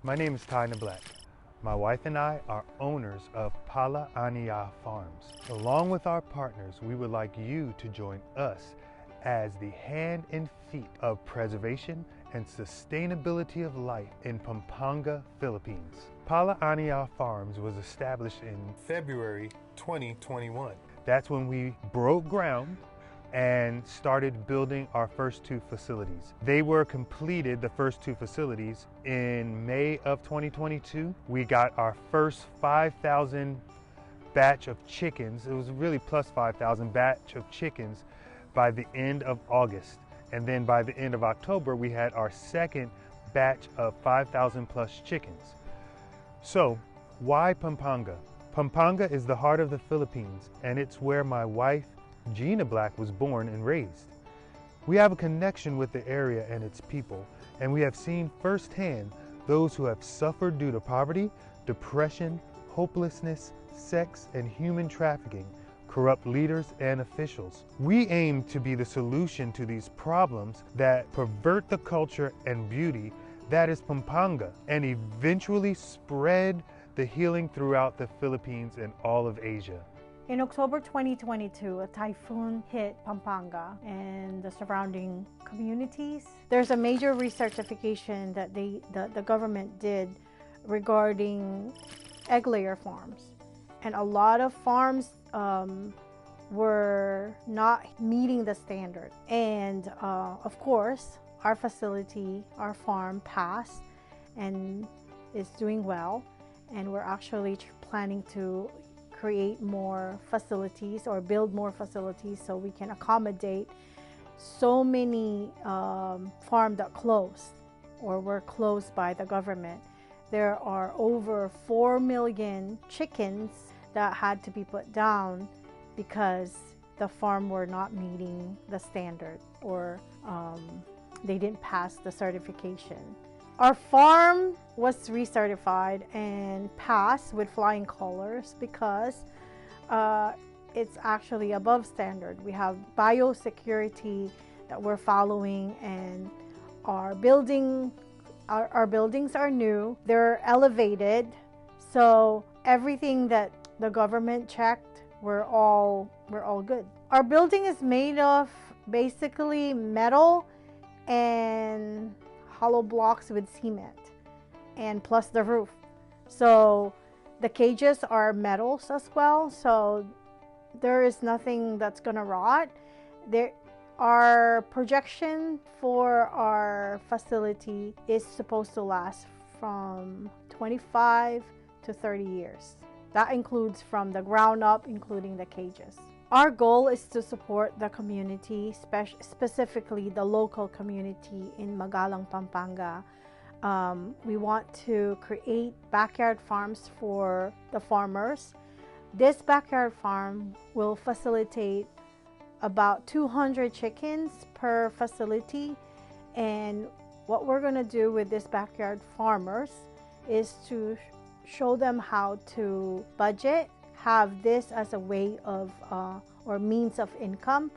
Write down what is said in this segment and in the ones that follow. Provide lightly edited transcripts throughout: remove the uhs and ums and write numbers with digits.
My name is Tyna Black. My wife and I are owners of Pala'ani'a Farms. Along with our partners, we would like you to join us as the hand and feet of preservation and sustainability of life in Pampanga, Philippines. Pala'ani'a Farms was established in February 2021. That's when we broke ground and started building our first two facilities. They were completed, the first two facilities, in May of 2022. We got our first 5,000 batch of chickens. It was really plus 5,000 batch of chickens by the end of August. And then by the end of October, we had our second batch of 5,000 plus chickens. So why Pampanga? Pampanga is the heart of the Philippines, and it's where my wife Gina Black was born and raised. We have a connection with the area and its people, and we have seen firsthand those who have suffered due to poverty, depression, hopelessness, sex, and human trafficking, corrupt leaders and officials. We aim to be the solution to these problems that pervert the culture and beauty that is Pampanga, and eventually spread the healing throughout the Philippines and all of Asia. In October 2022, a typhoon hit Pampanga and the surrounding communities. There's a major recertification that the government did regarding egg layer farms. And a lot of farms were not meeting the standard. And of course, our facility, our farm passed and is doing well. And we're actually planning to create more facilities or build more facilities so we can accommodate so many farms that closed or were closed by the government. There are over 4 million chickens that had to be put down because the farm were not meeting the standard or they didn't pass the certification. Our farm was recertified and passed with flying colors because it's actually above standard. We have biosecurity that we're following, and our buildings are new. They're elevated, so everything that the government checked, we're all good. Our building is made of basically metal and hollow blocks with cement, and plus the roof. So the cages are metals as well, so there is nothing that's gonna rot. Our projection for our facility is supposed to last from 25 to 30 years. That includes from the ground up, including the cages. Our goal is to support the community, specifically the local community in Magalang, Pampanga. We want to create backyard farms for the farmers. This backyard farm will facilitate about 200 chickens per facility. And what we're going to do with this backyard farmers is to show them how to budget, have this as a way of or means of income,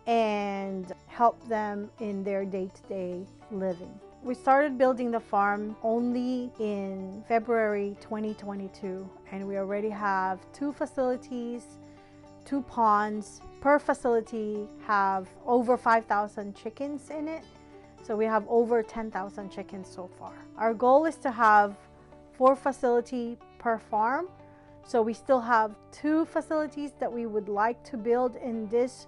and help them in their day-to-day living. We started building the farm only in February 2022, and we already have 2 facilities, 2 ponds. Per facility have over 5,000 chickens in it, so we have over 10,000 chickens so far. Our goal is to have 4 facilities per farm. So we still have 2 facilities that we would like to build in this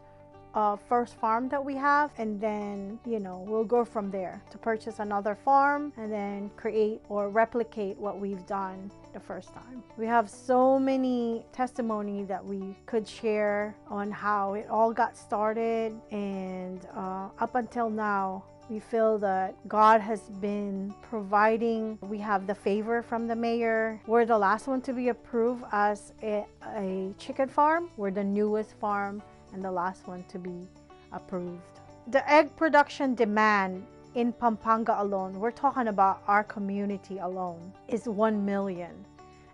first farm that we have, and then we'll go from there to purchase another farm and then create or replicate what we've done the first time. We have so many testimony that we could share on how it all got started, and up until now we feel that God has been providing. We have the favor from the mayor. We're the last one to be approved as a chicken farm. We're the newest farm and the last one to be approved. The egg production demand in Pampanga alone, we're talking about our community alone, is 1 million.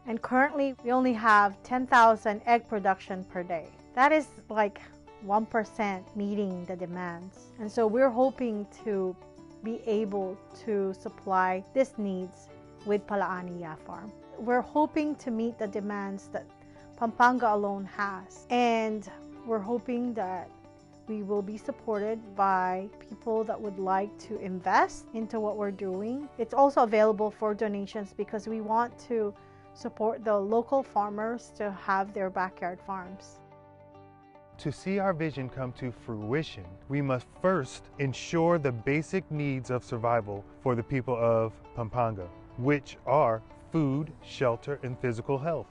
And currently we only have 10,000 egg production per day. That is like 1% meeting the demands. And so we're hoping to be able to supply these needs with Palaania Farm. We're hoping to meet the demands that Pampanga alone has, and we're hoping that we will be supported by people that would like to invest into what we're doing. It's also available for donations because we want to support the local farmers to have their backyard farms. To see our vision come to fruition, we must first ensure the basic needs of survival for the people of Pampanga, which are food, shelter, and physical health.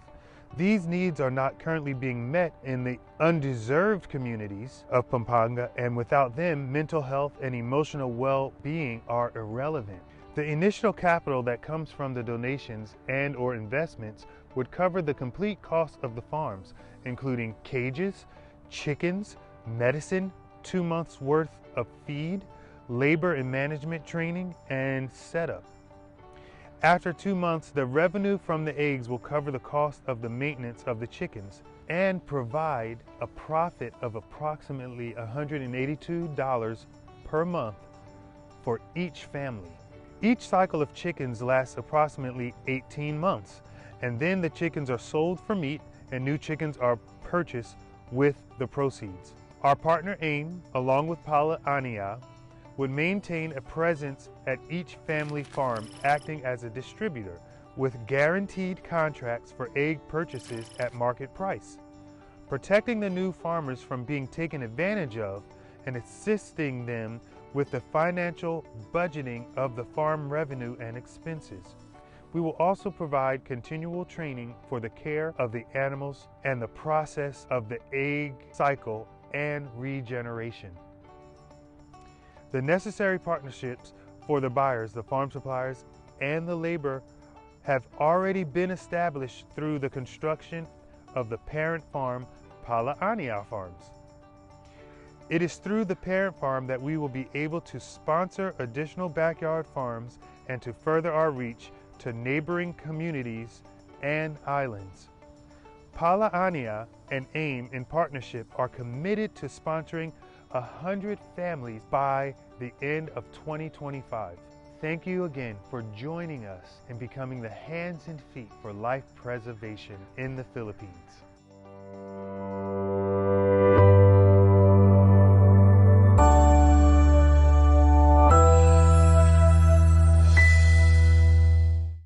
These needs are not currently being met in the undeserved communities of Pampanga, and without them, mental health and emotional well-being are irrelevant. The initial capital that comes from the donations and/or investments would cover the complete cost of the farms, including cages, chickens, medicine, 2 months worth of feed, labor and management training, and setup. After 2 months, the revenue from the eggs will cover the cost of the maintenance of the chickens and provide a profit of approximately $182 per month for each family. Each cycle of chickens lasts approximately 18 months, and then the chickens are sold for meat and new chickens are purchased with the proceeds. Our partner AIM, along with Palaania, would maintain a presence at each family farm, acting as a distributor with guaranteed contracts for egg purchases at market price, protecting the new farmers from being taken advantage of and assisting them with the financial budgeting of the farm revenue and expenses. We will also provide continual training for the care of the animals and the process of the egg cycle and regeneration. The necessary partnerships for the buyers, the farm suppliers, and the labor have already been established through the construction of the parent farm, Palaania Farms. It is through the parent farm that we will be able to sponsor additional backyard farms and to further our reach to neighboring communities and islands. Palaania and AIM in partnership are committed to sponsoring 100 families by the end of 2025. Thank you again for joining us in becoming the hands and feet for life preservation in the Philippines.